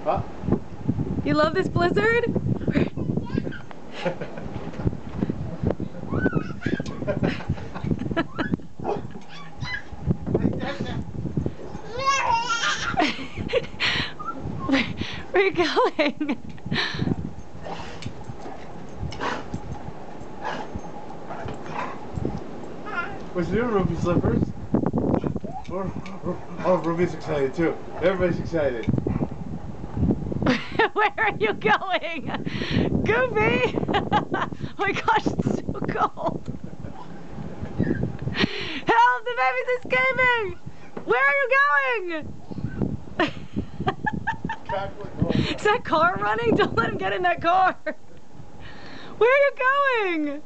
Huh? You love this blizzard? Where are you going? What's new, Ruby Slippers? Oh, Ruby's excited too. Everybody's excited. Where are you going? Goofy! Oh my gosh, it's so cold. Help! The baby's escaping! Where are you going? Is that car running? Don't let him get in that car. Where are you going?